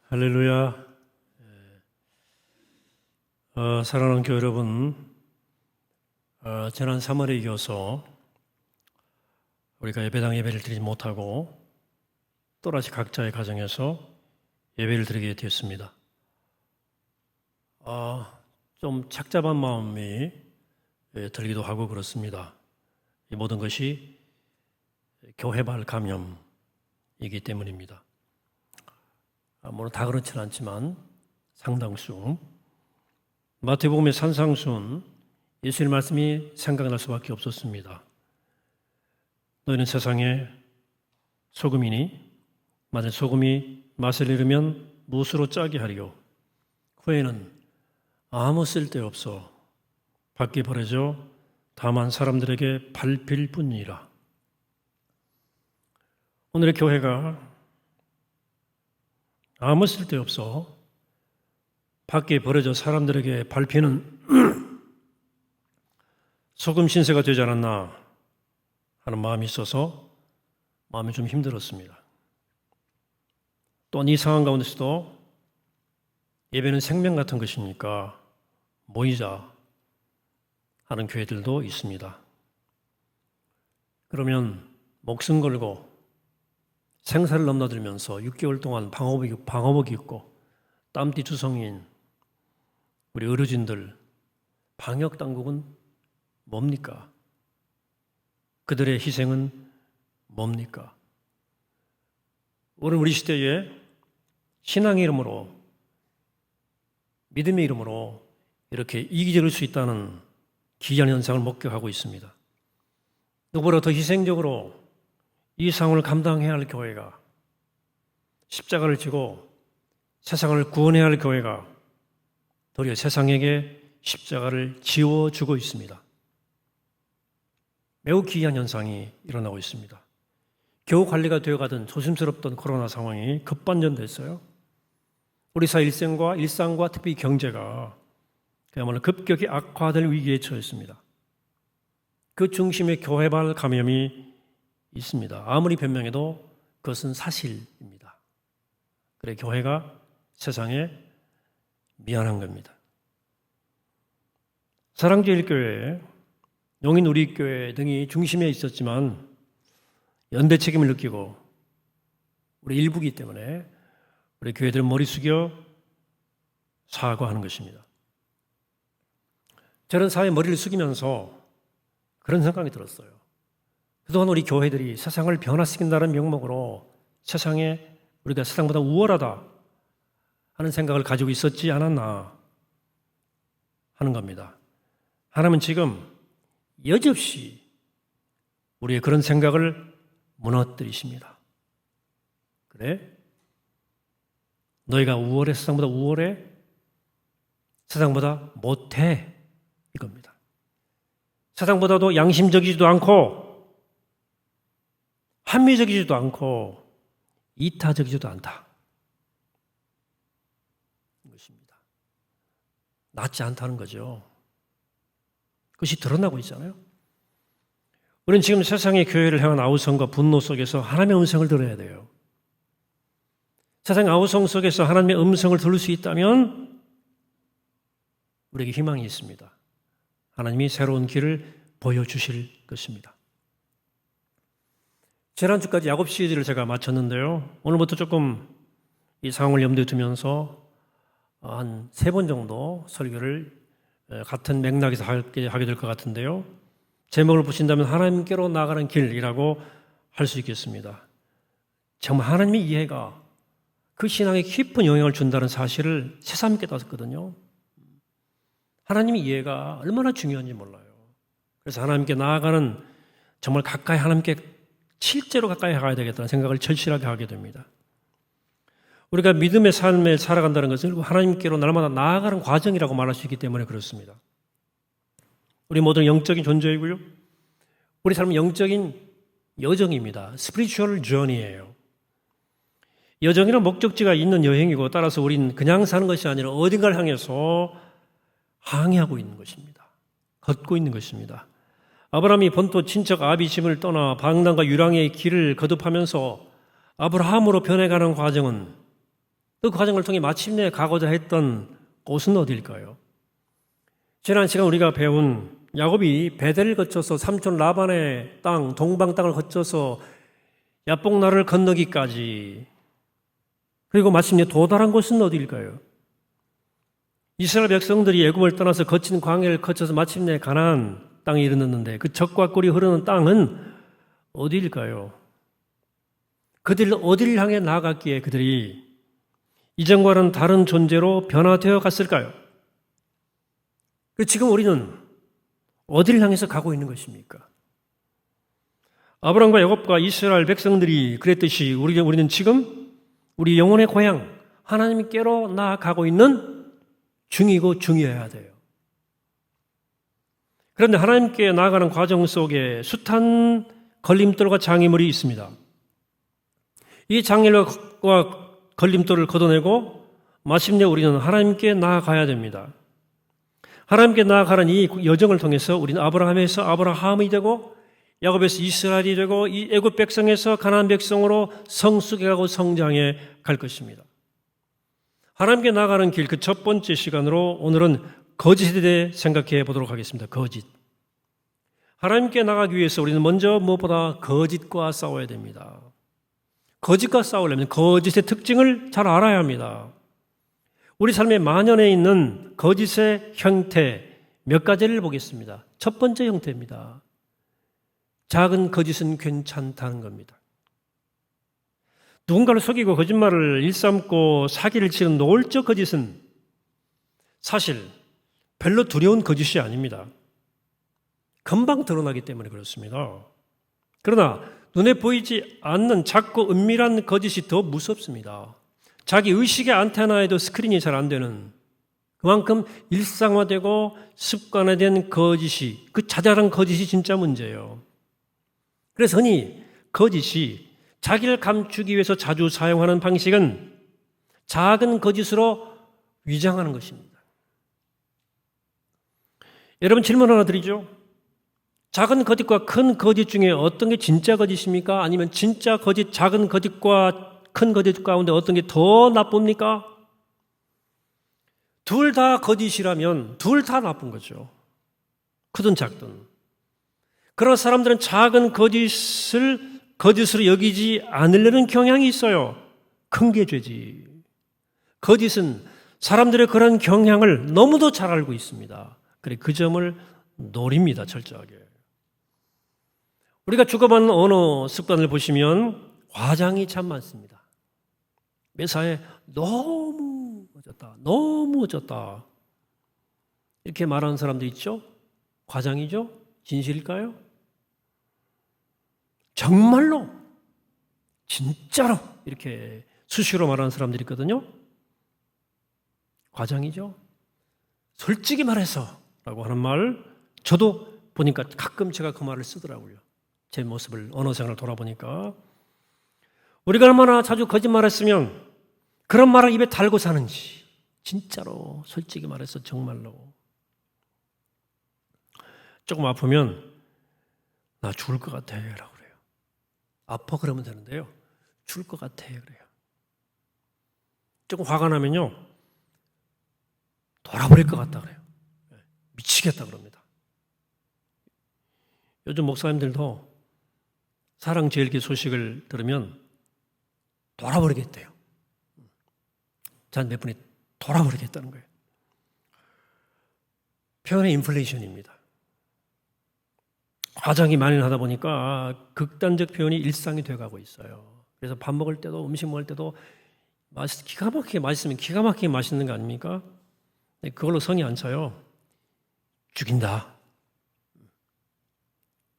할렐루야. 사랑하는 교회 여러분, 지난 3월에 이어서 우리가 예배당 예배를 드리지 못하고 또다시 각자의 가정에서 예배를 드리게 되었습니다. 좀 착잡한 마음이 들기도 하고 그렇습니다. 이 모든 것이 교회발 감염이기 때문입니다. 물론 다 그렇지는 않지만 상당수. 마태복음의 산상수훈, 예수의 말씀이 생각날 수밖에 없었습니다. 너희는 세상의 소금이니 만일 소금이 맛을 잃으면 무엇으로 짜게 하리요? 후에는 아무 쓸데없어 밖에 버려져 다만 사람들에게 밟힐 뿐이라. 오늘의 교회가 아무 쓸데없어 밖에 버려져 사람들에게 밟히는 소금 신세가 되지 않았나 하는 마음이 있어서 마음이 좀 힘들었습니다. 또한 이 상황 가운데서도 예배는 생명 같은 것이니까 모이자 하는 교회들도 있습니다. 그러면 목숨 걸고 생사를 넘나들면서 6개월 동안 방호복 입고 땀띠 투성이인 우리 의료진들, 방역당국은 뭡니까? 그들의 희생은 뭡니까? 오늘 우리 시대에 신앙의 이름으로, 믿음의 이름으로 이렇게 이기적일 수 있다는 기이한 현상을 목격하고 있습니다. 누구보다 더 희생적으로 이 상황을 감당해야 할 교회가, 십자가를 지고 세상을 구원해야 할 교회가 도리어 세상에게 십자가를 지워주고 있습니다. 매우 기이한 현상이 일어나고 있습니다. 겨우 관리가 되어가던 조심스럽던 코로나 상황이 급반전됐어요. 우리 사회 일상과 특히 경제가 그야말로 급격히 악화될 위기에 처했습니다. 그 중심에 교회발 감염이 있습니다. 아무리 변명해도 그것은 사실입니다. 그래 교회가 세상에 미안한 겁니다. 사랑제일교회, 용인우리교회 등이 중심에 있었지만 연대 책임을 느끼고 우리 일부기 때문에 우리 교회들은 머리 숙여 사과하는 것입니다. 저는 사회에 머리를 숙이면서 그런 생각이 들었어요. 그동안 우리 교회들이 세상을 변화시킨다는 명목으로 세상에 우리가 세상보다 우월하다 하는 생각을 가지고 있었지 않았나 하는 겁니다. 하나님은 지금 여지없이 우리의 그런 생각을 무너뜨리십니다. 그래? 너희가 우월해? 세상보다 우월해? 세상보다 못해? 이겁니다. 세상보다도 양심적이지도 않고 합리적이지도 않고 이타적이지도 않다. 이것입니다. 낫지 않다는 거죠. 그것이 드러나고 있잖아요. 우리는 지금 세상의 교회를 향한 아우성과 분노 속에서 하나님의 음성을 들어야 돼요. 세상의 아우성 속에서 하나님의 음성을 들을 수 있다면 우리에게 희망이 있습니다. 하나님이 새로운 길을 보여주실 것입니다. 지난주까지 야곱 시리즈를 제가 마쳤는데요. 오늘부터 조금 이 상황을 염두에 두면서 한 3번 정도 설교를 같은 맥락에서 하게 될 것 같은데요. 제목을 보신다면 하나님께로 나아가는 길이라고 할 수 있겠습니다. 정말 하나님의 이해가 그 신앙에 깊은 영향을 준다는 사실을 새삼 깨닫았거든요. 하나님의 이해가 얼마나 중요한지 몰라요. 그래서 하나님께 나아가는 정말 가까이 하나님께 실제로 가까이 가야 되겠다는 생각을 절실하게 하게 됩니다. 우리가 믿음의 삶을 살아간다는 것은 하나님께로 날마다 나아가는 과정이라고 말할 수 있기 때문에 그렇습니다. 우리 모두는 영적인 존재이고요. 우리 삶은 영적인 여정입니다. Spiritual journey예요. 여정이란 목적지가 있는 여행이고 따라서 우리는 그냥 사는 것이 아니라 어딘가를 향해서 항해하고 있는 것입니다. 걷고 있는 것입니다. 아브라함이 본토 친척 아비 집을 떠나 방랑과 유랑의 길을 거듭하면서 아브라함으로 변해가는 과정은 그 과정을 통해 마침내 가고자 했던 곳은 어디일까요? 지난 시간 우리가 배운 야곱이 베델을 거쳐서 삼촌 라반의 땅, 동방 땅을 거쳐서 야복나루를 건너기까지, 그리고 마침내 도달한 곳은 어디일까요? 이스라엘 백성들이 애굽을 떠나서 거친 광야를 거쳐서 마침내 가나안 땅에 이르렀는데 그 젖과 꿀이 흐르는 땅은 어디일까요? 그들 어디를 향해 나아갔기에 그들이 이전과는 다른 존재로 변화되어 갔을까요? 지금 우리는 어디를 향해서 가고 있는 것입니까? 아브라함과 야곱과 이스라엘 백성들이 그랬듯이 우리는 지금 우리 영혼의 고향 하나님께로 나아가고 있는 중이고 중이어야 돼요. 그런데 하나님께 나아가는 과정 속에 숱한 걸림돌과 장애물이 있습니다. 이 장애물과 걸림돌을 걷어내고 마침내 우리는 하나님께 나아가야 됩니다. 하나님께 나아가는 이 여정을 통해서 우리는 아브라함에서 아브라함이 되고 야곱에서 이스라엘이 되고 이 애굽 백성에서 가나안 백성으로 성숙해가고 성장해 갈 것입니다. 하나님께 나아가는 길 그 첫 번째 시간으로 오늘은 거짓에 대해 생각해 보도록 하겠습니다. 거짓. 하나님께 나가기 위해서 우리는 먼저 무엇보다 거짓과 싸워야 됩니다. 거짓과 싸우려면 거짓의 특징을 잘 알아야 합니다. 우리 삶의 만연해 있는 거짓의 형태 몇 가지를 보겠습니다. 첫 번째 형태입니다. 작은 거짓은 괜찮다는 겁니다. 누군가를 속이고 거짓말을 일삼고 사기를 치는 노골적 거짓은 사실 별로 두려운 거짓이 아닙니다. 금방 드러나기 때문에 그렇습니다. 그러나 눈에 보이지 않는 작고 은밀한 거짓이 더 무섭습니다. 자기 의식의 안테나에도 스크린이 잘 안 되는, 그만큼 일상화되고 습관화된 거짓이, 그 자잘한 거짓이 진짜 문제예요. 그래서 흔히 거짓이 자기를 감추기 위해서 자주 사용하는 방식은 작은 거짓으로 위장하는 것입니다. 여러분 질문 하나 드리죠. 작은 거짓과 큰 거짓 중에 어떤 게 진짜 거짓입니까? 아니면 진짜 거짓, 작은 거짓과 큰 거짓 가운데 어떤 게 더 나쁩니까? 둘 다 거짓이라면 둘 다 나쁜 거죠. 크든 작든. 그러나 사람들은 작은 거짓을 거짓으로 여기지 않으려는 경향이 있어요. 큰 게 죄지. 거짓은 사람들의 그런 경향을 너무도 잘 알고 있습니다. 그래 그 점을 노립니다. 철저하게. 우리가 주고받는 언어 습관을 보시면 과장이 참 많습니다. 매사에 너무 어쩌다, 너무 어쩌다 이렇게 말하는 사람도 있죠. 과장이죠. 진실일까요? 정말로, 진짜로 이렇게 수시로 말하는 사람들이 있거든요. 과장이죠. 솔직히 말해서 라고 하는 말, 저도 보니까 가끔 제가 그 말을 쓰더라고요. 제 모습을, 언어생활을 돌아보니까. 우리가 얼마나 자주 거짓말했으면 그런 말을 입에 달고 사는지, 진짜로 솔직히 말해서 정말로. 조금 아프면 나 죽을 것 같아 라고 그래요. 아파 그러면 되는데요. 죽을 것 같아 그래요. 조금 화가 나면요. 돌아버릴 것 같다 그래요. 미치겠다 그럽니다. 요즘 목사님들도 사랑제일교 소식을 들으면 돌아버리겠대요. 전 몇 분이 돌아버리겠다는 거예요. 표현의 인플레이션입니다. 과장이 만연하다 보니까 극단적 표현이 일상이 돼가고 있어요. 그래서 밥 먹을 때도 음식 먹을 때도 기가 막히게 맛있으면 기가 막히게 맛있는 거 아닙니까? 그걸로 성이 안 차요. 죽인다.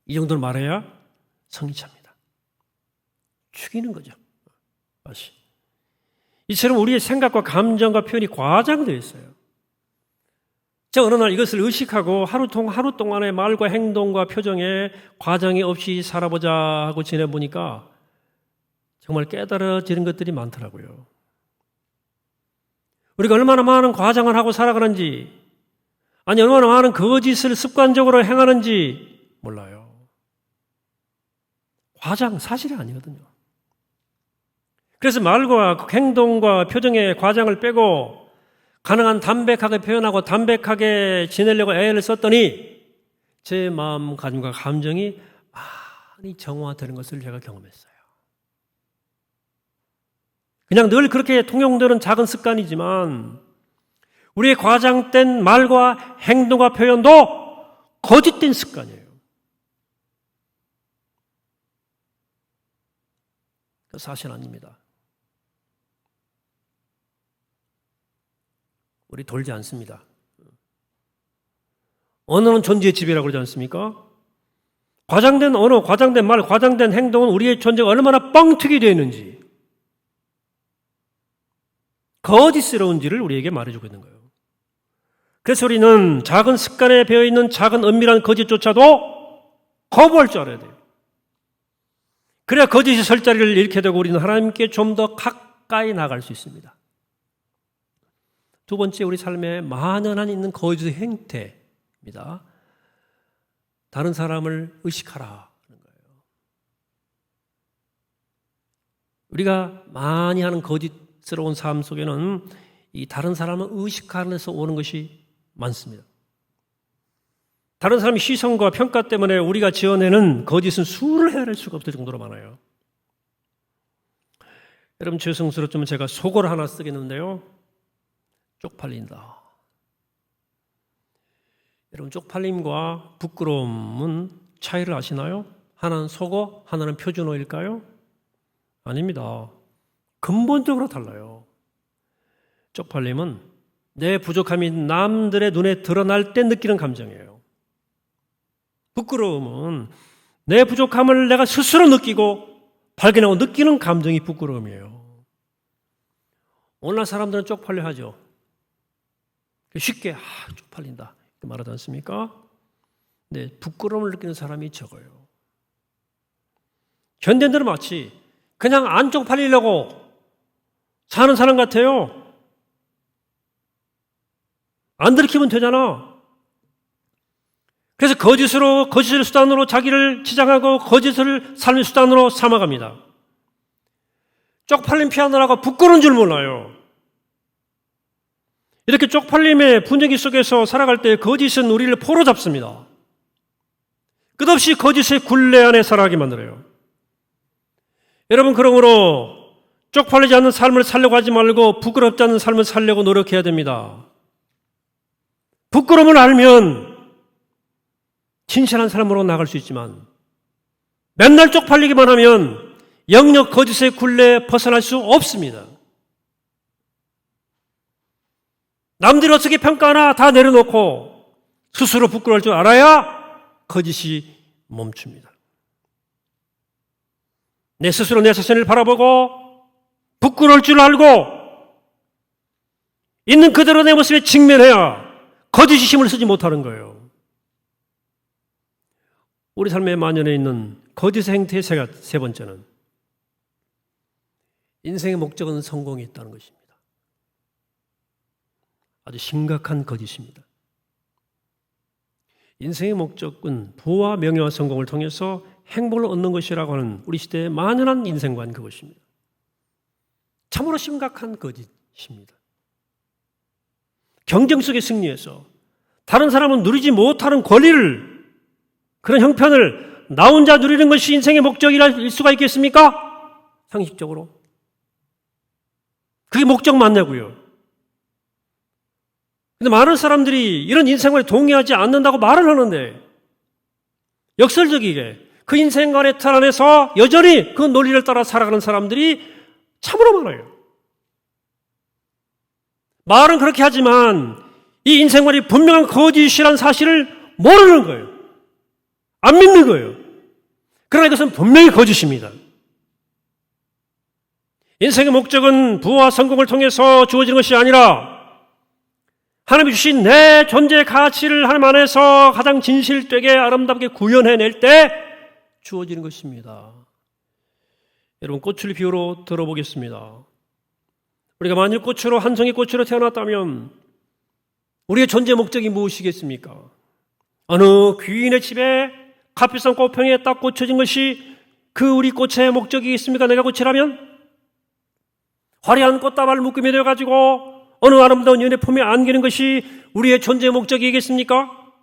이 정도로 말해야 성이 찹니다. 죽이는 거죠. 맛이. 이처럼 우리의 생각과 감정과 표현이 과장되어 있어요. 제가 어느 날 이것을 의식하고 하루 동안의 말과 행동과 표정에 과장이 없이 살아보자 하고 지내보니까 정말 깨달아지는 것들이 많더라고요. 우리가 얼마나 많은 과장을 하고 살아가는지, 아니 얼마나 많은 거짓을 습관적으로 행하는지 몰라요. 과장 사실이 아니거든요. 그래서 말과 행동과 표정의 과장을 빼고 가능한 담백하게 표현하고 담백하게 지내려고 애를 썼더니 제 마음가짐과 감정이 많이 정화되는 것을 제가 경험했어요. 그냥 늘 그렇게 통용되는 작은 습관이지만 우리의 과장된 말과 행동과 표현도 거짓된 습관이에요. 그 사실 아닙니다. 우리 돌지 않습니다. 언어는 존재의 지배라고 그러지 않습니까? 과장된 언어, 과장된 말, 과장된 행동은 우리의 존재가 얼마나 뻥튀기 되어 있는지, 거짓스러운지를 우리에게 말해주고 있는 거예요. 그래서 우리는 작은 습관에 배어있는 작은 은밀한 거짓조차도 거부할 줄 알아야 돼요. 그래야 거짓이 설 자리를 잃게 되고 우리는 하나님께 좀 더 가까이 나갈 수 있습니다. 두 번째, 우리 삶에 만연한 있는 거짓의 행태입니다. 다른 사람을 의식하라 하는 거예요. 우리가 많이 하는 거짓스러운 삶 속에는 이 다른 사람을 의식하면서 오는 것이 많습니다. 다른 사람의 시선과 평가 때문에 우리가 지어내는 거짓은 수를 헤아릴 수가 없을 정도로 많아요. 여러분, 죄송스럽지만 제가 속어를 하나 쓰겠는데요. 쪽팔린다. 여러분, 쪽팔림과 부끄러움은 차이를 아시나요? 하나는 속어, 하나는 표준어일까요? 아닙니다. 근본적으로 달라요. 쪽팔림은 내 부족함이 남들의 눈에 드러날 때 느끼는 감정이에요. 부끄러움은 내 부족함을 내가 스스로 느끼고 발견하고 느끼는 감정이 부끄러움이에요. 오늘날 사람들은 쪽팔려 하죠. 쉽게 쪽팔린다 이렇게 말하지 않습니까? 네, 부끄러움을 느끼는 사람이 적어요. 현대인들은 마치 그냥 안 쪽팔리려고 사는 사람 같아요. 안 들키면 되잖아. 그래서 거짓을 수단으로 자기를 치장하고 거짓을 삶의 수단으로 삼아갑니다. 쪽팔림 피하느라고 부끄러운 줄 몰라요. 이렇게 쪽팔림의 분위기 속에서 살아갈 때 거짓은 우리를 포로 잡습니다. 끝없이 거짓의 굴레 안에 살아가게 만들어요. 여러분, 그러므로 쪽팔리지 않는 삶을 살려고 하지 말고 부끄럽지 않는 삶을 살려고 노력해야 됩니다. 부끄러움을 알면 진실한 사람으로 나갈 수 있지만 맨날 쪽팔리기만 하면 영영 거짓의 굴레에 벗어날 수 없습니다. 남들이 어떻게 평가하나 다 내려놓고 스스로 부끄러울 줄 알아야 거짓이 멈춥니다. 내 스스로 내 자신을 바라보고 부끄러울 줄 알고 있는 그대로 내 모습에 직면해야 거짓이 힘을 쓰지 못하는 거예요. 우리 삶에 만연해 있는 거짓의 행태의 세 번째는 인생의 목적은 성공이 있다는 것입니다. 아주 심각한 거짓입니다. 인생의 목적은 부와 명예와 성공을 통해서 행복을 얻는 것이라고 하는 우리 시대의 만연한 인생관, 그것입니다. 참으로 심각한 거짓입니다. 경쟁 속의 승리에서 다른 사람은 누리지 못하는 권리를, 그런 형편을 나 혼자 누리는 것이 인생의 목적일 수가 있겠습니까? 상식적으로. 그게 목적 맞냐고요. 근데 많은 사람들이 이런 인생관에 동의하지 않는다고 말을 하는데 역설적이게 그 인생관의 틀 안에서 여전히 그 논리를 따라 살아가는 사람들이 참으로 많아요. 말은 그렇게 하지만 이 인생관이 분명한 거짓이라는 사실을 모르는 거예요. 안 믿는 거예요. 그러나 이것은 분명히 거짓입니다. 인생의 목적은 부와 성공을 통해서 주어지는 것이 아니라 하나님이 주신 내 존재의 가치를 하나님 안에서 가장 진실되게 아름답게 구현해낼 때 주어지는 것입니다. 여러분, 꽃을 비유로 들어보겠습니다. 우리가 만일 꽃으로, 한 송이 꽃으로 태어났다면 우리의 존재 목적이 무엇이겠습니까? 어느 귀인의 집에 값비싼 꽃병에 딱 꽂혀진 것이 그 우리 꽃의 목적이겠습니까? 내가 꽃이라면? 화려한 꽃다발 묶음이 되어가지고 어느 아름다운 연의 품에 안기는 것이 우리의 존재 목적이겠습니까?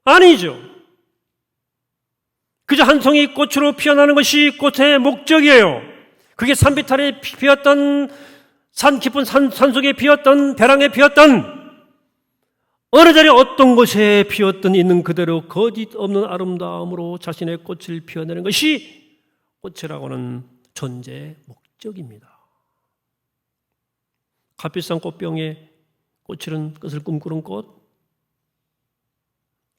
아니죠. 그저 한 송이 꽃으로 피어나는 것이 꽃의 목적이에요. 그게 산비탈에 피었던, 산 깊은 산속에 피었던, 벼랑에 피었던, 어느 자리에 어떤 곳에 피었던 있는 그대로 거짓 없는 아름다움으로 자신의 꽃을 피워내는 것이 꽃이라고 하는 존재의 목적입니다. 값비싼 꽃병에 꽃이는 것을 꿈꾸는 꽃,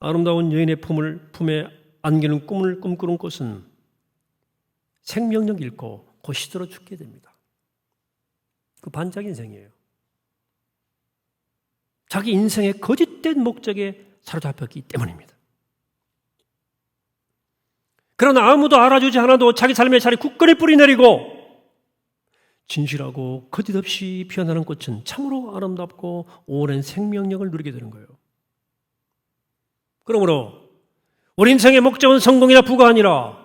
아름다운 여인의 품에 안기는 꿈을 꿈꾸는 꽃은 생명력 잃고 곧 시들어 죽게 됩니다. 그 반짝 인생이에요. 자기 인생의 거짓된 목적에 사로잡혔기 때문입니다. 그러나 아무도 알아주지 않아도 자기 삶의 자리 굳건히 뿌리내리고 진실하고 거짓 없이 피어나는 꽃은 참으로 아름답고 오랜 생명력을 누리게 되는 거예요. 그러므로 우리 인생의 목적은 성공이나 부가 아니라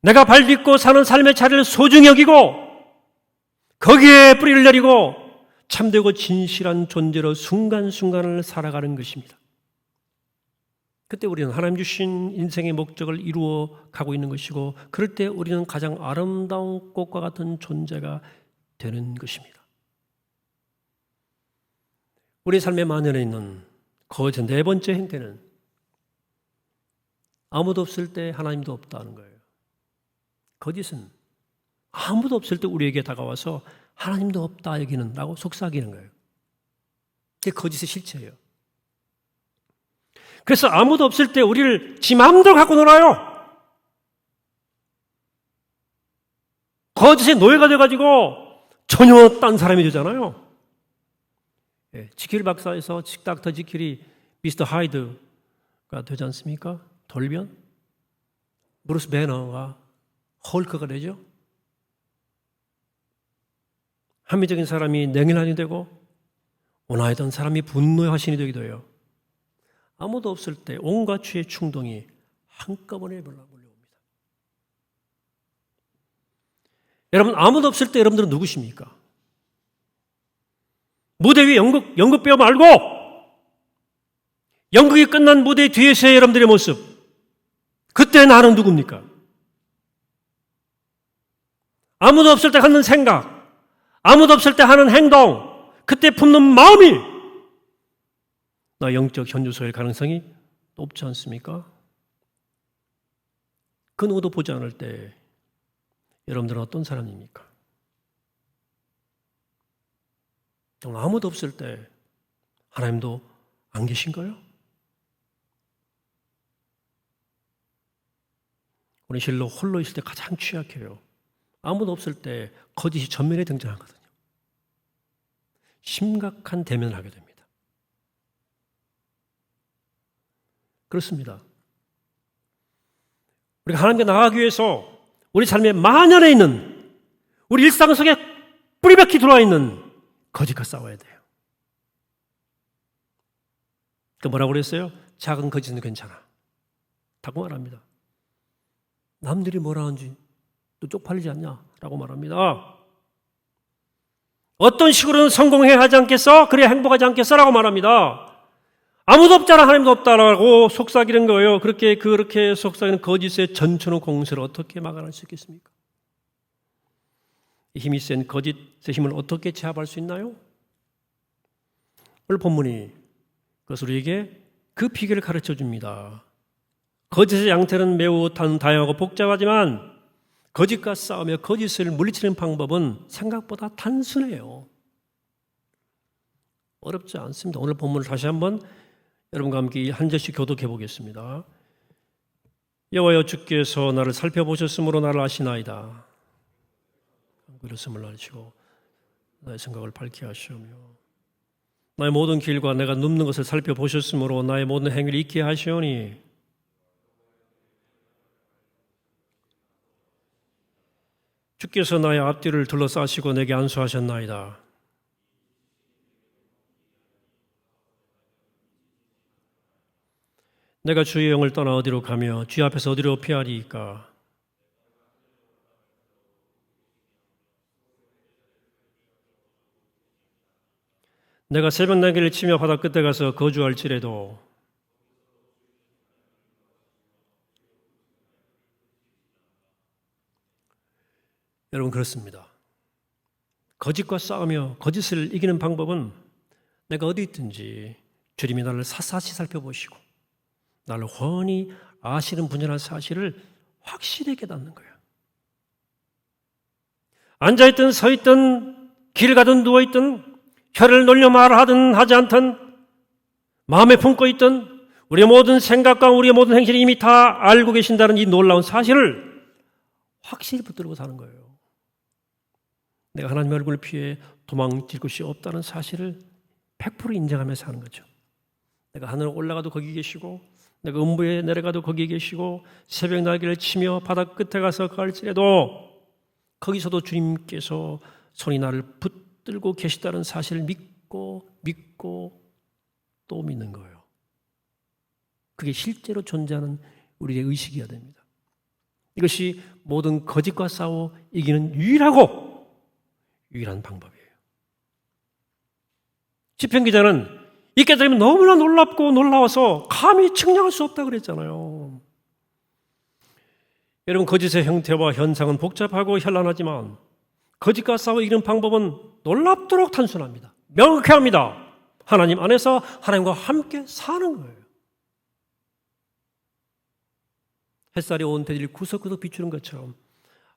내가 발딛고 사는 삶의 자리를 소중히 여기고 거기에 뿌리를 내리고 참되고 진실한 존재로 순간순간을 살아가는 것입니다. 그때 우리는 하나님 주신 인생의 목적을 이루어 가고 있는 것이고 그럴 때 우리는 가장 아름다운 꽃과 같은 존재가 되는 것입니다. 우리 삶의 만연에 있는 거짓 네 번째 행태는 아무도 없을 때 하나님도 없다는 거예요. 거짓은 아무도 없을 때 우리에게 다가와서 하나님도 없다 여기는 라고 속삭이는 거예요. 그게 거짓의 실체예요. 그래서 아무도 없을 때 우리를 지 마음대로 갖고 놀아요. 거짓의 노예가 돼가지고 전혀 딴 사람이 되잖아요. 지킬 박사에서 닥터 지킬이 미스터 하이드가 되지 않습니까? 돌변? 브루스 배너가 헐크가 되죠. 합리적인 사람이 냉혈한이 되고 온화했던 사람이 분노의 화신이 되기도 해요. 아무도 없을 때 온갖 죄의 충동이 한꺼번에 몰려옵니다. 여러분, 아무도 없을 때 여러분들은 누구십니까? 무대 위 연극배우 말고 연극이 끝난 무대 뒤에서의 여러분들의 모습, 그때 나는 누굽니까? 아무도 없을 때 하는 생각, 아무도 없을 때 하는 행동, 그때 품는 마음이 나 영적 현주소일 가능성이 높지 않습니까? 그 누구도 보지 않을 때 여러분들은 어떤 사람입니까? 정말 아무도 없을 때 하나님도 안 계신가요? 우리 실로 홀로 있을 때 가장 취약해요. 아무도 없을 때 거짓이 전면에 등장하거든요. 심각한 대면을 하게 됩니다. 그렇습니다. 우리가 하나님께 나아가기 위해서 우리 삶의 만연에 있는 우리 일상 속에 뿌리박히 들어와 있는 거짓과 싸워야 돼요. 그 뭐라고 그랬어요? 작은 거짓은 괜찮아. 라고 말합니다. 남들이 뭐라 하는지 또 쪽팔리지 않냐? 라고 말합니다. 어떤 식으로는 성공해야 하지 않겠어? 그래야 행복하지 않겠어? 라고 말합니다. 아무도 없잖아, 하나님도 없다라고 속삭이는 거예요. 그렇게 속삭이는 거짓의 전천후 공세를 어떻게 막아낼 수 있겠습니까? 힘이 센 거짓의 힘을 어떻게 제압할 수 있나요? 오늘 본문이 그것을 우리에게 그 비결을 가르쳐 줍니다. 거짓의 양태는 매우 다양하고 복잡하지만 거짓과 싸우며 거짓을 물리치는 방법은 생각보다 단순해요. 어렵지 않습니다. 오늘 본문을 다시 한번 여러분과 함께 한 절씩 교독해 보겠습니다. 여호와여, 주께서 나를 살펴보셨으므로 나를 아시나이다. 그랬음을 알시고 나의 생각을 밝게 하시오며 나의 모든 길과 내가 눕는 것을 살펴보셨으므로 나의 모든 행위를 잊게 하시오니 주께서 나의 앞뒤를 둘러싸시고 내게 안수하셨나이다. 내가 주의 영을 떠나 어디로 가며 주의 앞에서 어디로 피하리이까? 내가 새벽 날개를 치며 바다 끝에 가서 거주할지라도 여러분 그렇습니다. 거짓과 싸우며 거짓을 이기는 방법은 내가 어디 있든지 주님이 나를 샅샅이 살펴보시고 나를 훤히 아시는 분이라는 사실을 확실히 깨닫는 거예요. 앉아있든 서있든 길 가든 누워있든 혀를 놀려 말하든 하지 않든 마음에 품고 있든 우리의 모든 생각과 우리의 모든 행실을 이미 다 알고 계신다는 이 놀라운 사실을 확실히 붙들고 사는 거예요. 내가 하나님의 얼굴을 피해 도망칠 곳이 없다는 사실을 100% 인정하면서 사는 거죠. 내가 하늘에 올라가도 거기 계시고 내가 음부에 내려가도 거기 계시고 새벽 날개를 치며 바다 끝에 가서 갈지라도 거기서도 주님께서 손이 나를 붙들고 계시다는 사실을 믿고 또 믿는 거예요. 그게 실제로 존재하는 우리의 의식이어야 됩니다. 이것이 모든 거짓과 싸워 이기는 유일한 방법이에요. 시편 기자는 이 깨달음이 너무나 놀랍고 놀라워서 감히 측량할 수 없다고 그랬잖아요. 여러분 거짓의 형태와 현상은 복잡하고 현란하지만 거짓과 싸워 이기는 방법은 놀랍도록 단순합니다. 명확합니다. 하나님 안에서 하나님과 함께 사는 거예요. 햇살이 온 대지를 구석구석 비추는 것처럼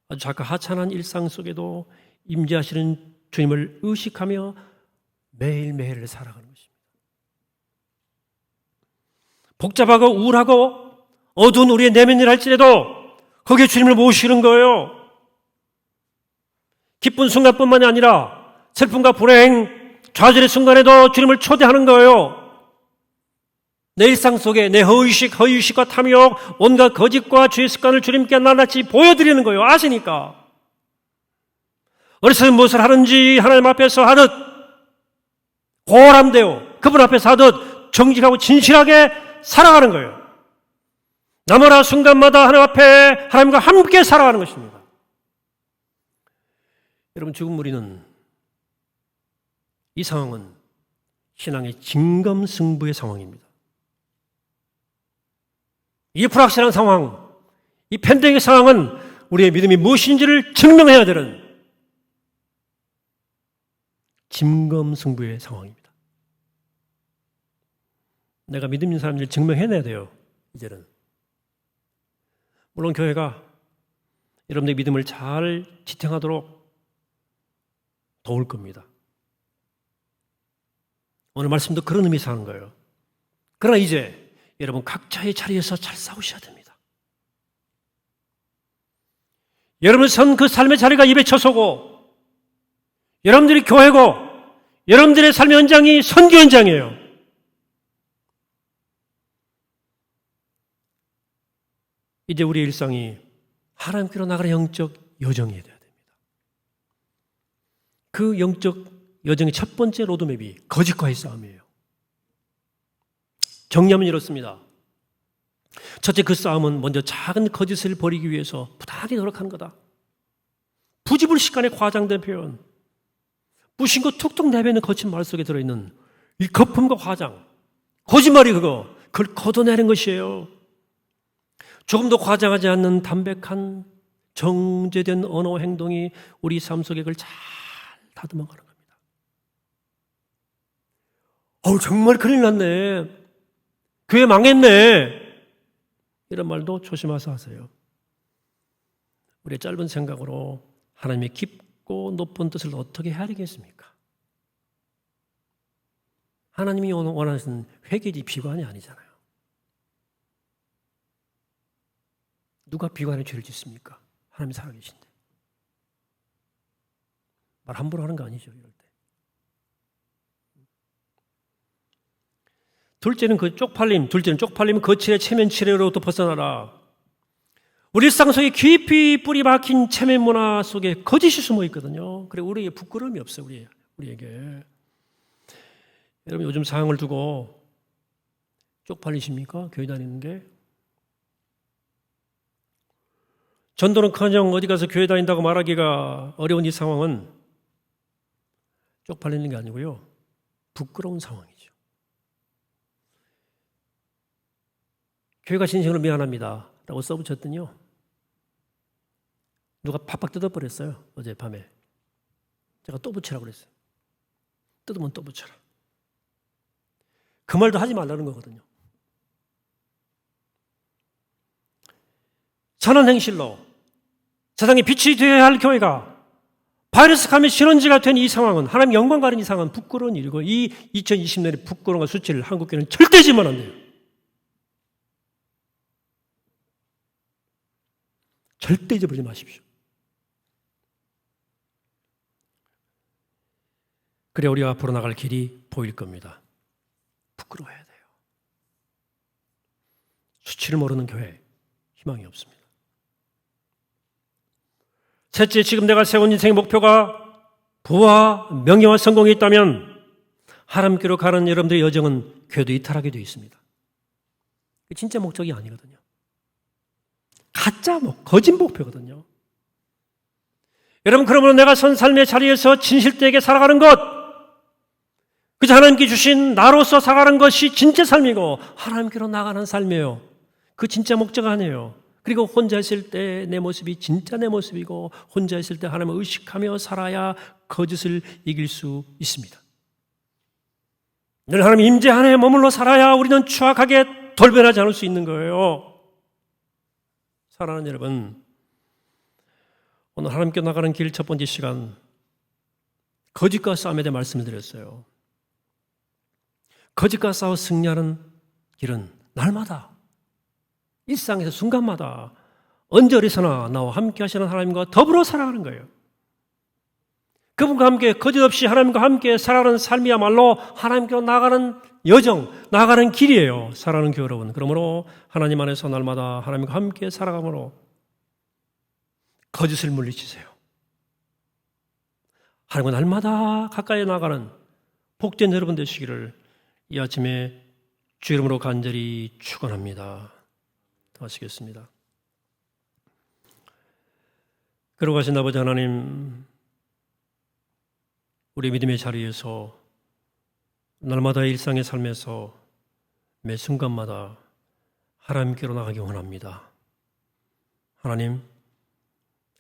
아주 작고 하찮은 일상 속에도 임재하시는 주님을 의식하며 매일매일을 살아가는 것입니다. 복잡하고 우울하고 어두운 우리의 내면을 할지라도 거기에 주님을 모시는 거예요. 기쁜 순간뿐만이 아니라 슬픔과 불행, 좌절의 순간에도 주님을 초대하는 거예요. 내 일상 속에 내 허의식과 탐욕, 온갖 거짓과 죄의 습관을 주님께 낱낱이 보여드리는 거예요. 아시니까. 어디서 무엇을 하는지 하나님 앞에서 하듯 고람되어 그분 앞에서 하듯 정직하고 진실하게 살아가는 거예요. 날마다 순간마다 하나님 앞에 하나님과 함께 살아가는 것입니다. 여러분 지금 우리는 이 상황은 신앙의 진검승부의 상황입니다. 이 불확실한 상황, 이 팬데믹의 상황은 우리의 믿음이 무엇인지를 증명해야 되는 진검승부의 상황입니다. 내가 믿음 있는 사람들을 증명해내야 돼요. 이제는. 물론 교회가 여러분들의 믿음을 잘 지탱하도록 도울 겁니다. 오늘 말씀도 그런 의미에서 하는 거예요. 그러나 이제 여러분 각자의 자리에서 잘 싸우셔야 됩니다. 여러분 선 그 삶의 자리가 입에 쳐서고 여러분들이 교회고 여러분들의 삶의 현장이 선교 현장이에요. 이제 우리의 일상이 하나님께로 나가는 영적 여정이 되어야 됩니다. 그 영적 여정의 첫 번째 로드맵이 거짓과의 싸움이에요. 정리하면 이렇습니다. 첫째, 그 싸움은 먼저 작은 거짓을 버리기 위해서 부단히 노력하는 거다. 부지불식간에 과장된 표현, 부신고 툭툭 내뱉는 거친 말 속에 들어있는 이 거품과 과장, 거짓말이 그걸 걷어내는 것이에요. 조금 더 과장하지 않는 담백한 정제된 언어 행동이 우리 삶 속에 그걸 잘 다듬어가는 겁니다. 정말 큰일 났네. 교회 망했네. 이런 말도 조심해서 하세요. 우리의 짧은 생각으로 하나님의 깊고 높은 뜻을 어떻게 헤아리겠습니까? 하나님이 원하시는 회개지 비관이 아니잖아요. 누가 비관의 죄를 짓습니까? 하나님이 살아계신데. 말 함부로 하는 거 아니죠, 이럴 때. 둘째는 쪽팔림, 거칠의 체면치레로부터 벗어나라. 우리 일상 속에 깊이 뿌리 박힌 체면 문화 속에 거짓이 숨어 있거든요. 그래 우리에게 부끄러움이 없어요, 우리에게. 여러분 요즘 상황을 두고 쪽팔리십니까? 교회 다니는 게? 전도는커녕 어디 가서 교회 다닌다고 말하기가 어려운 이 상황은 쪽팔리는 게 아니고요. 부끄러운 상황이죠. 교회가 진심으로 미안합니다 라고 써붙였더니요, 누가 팍팍 뜯어버렸어요. 어젯밤에 제가 또 붙이라고 그랬어요. 뜯으면 또 붙여라. 그 말도 하지 말라는 거거든요. 선한 행실로 세상에 빛이 되어야 할 교회가 바이러스 감염 실현지가 된 이 상황은, 하나님 영광 가는 이 상황은 부끄러운 일이고, 이 2020년의 부끄러움과 수치를 한국교회는 절대 지면 안 돼요. 절대 잊어버리지 마십시오. 그래 우리가 앞으로 나갈 길이 보일 겁니다. 부끄러워해야 돼요. 수치를 모르는 교회 희망이 없습니다. 셋째, 지금 내가 세운 인생의 목표가 부와 명예와 성공이 있다면 하나님께로 가는 여러분들의 여정은 교회도 이탈하게 되어 있습니다. 진짜 목적이 아니거든요. 가짜 거짓 목표거든요. 여러분, 그러므로 내가 선 삶의 자리에서 진실되게 살아가는 것, 그저 하나님께 주신 나로서 살아가는 것이 진짜 삶이고 하나님께로 나가는 삶이에요. 그 진짜 목적 아니에요. 그리고 혼자 있을 때 내 모습이 진짜 내 모습이고, 혼자 있을 때 하나님을 의식하며 살아야 거짓을 이길 수 있습니다. 늘 하나님 임재 안에 머물러 살아야 우리는 추악하게 돌변하지 않을 수 있는 거예요. 사랑하는 여러분, 오늘 하나님께 나가는 길 첫 번째 시간, 거짓과 싸움에 대해 말씀을 드렸어요. 거짓과 싸워 승리하는 길은 날마다, 일상에서 순간마다 언제 어디서나 나와 함께 하시는 하나님과 더불어 살아가는 거예요. 그분과 함께 거짓 없이 하나님과 함께 살아가는 삶이야말로 하나님께로 나가는 여정, 나가는 길이에요. 사랑하는 교회 여러분, 그러므로 하나님 안에서 날마다 하나님과 함께 살아감으로 거짓을 물리치세요. 하나님과 날마다 가까이 나가는 복된 여러분 되시기를 이 아침에 주 이름으로 간절히 축원합니다. 하시겠습니다. 그러고 가신 아버지 하나님, 우리 믿음의 자리에서 날마다 일상의 삶에서 매 순간마다 하나님께로 나가기 원합니다. 하나님,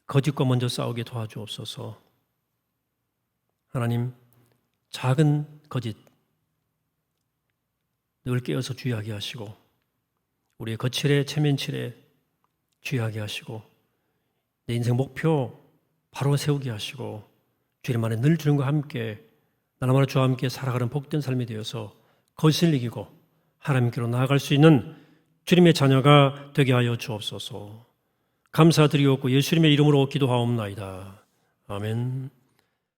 거짓과 먼저 싸우게 도와주옵소서. 하나님, 작은 거짓 늘 깨어서 주의하게 하시고, 우리의 거칠에 체면칠에 주의하게 하시고, 내 인생 목표 바로 세우게 하시고, 주님 안에 늘 주님과 함께 날마다 주와 함께 살아가는 복된 삶이 되어서 거짓을 이기고 하나님께로 나아갈 수 있는 주님의 자녀가 되게 하여 주옵소서. 감사드리옵고 예수님의 이름으로 기도하옵나이다. 아멘.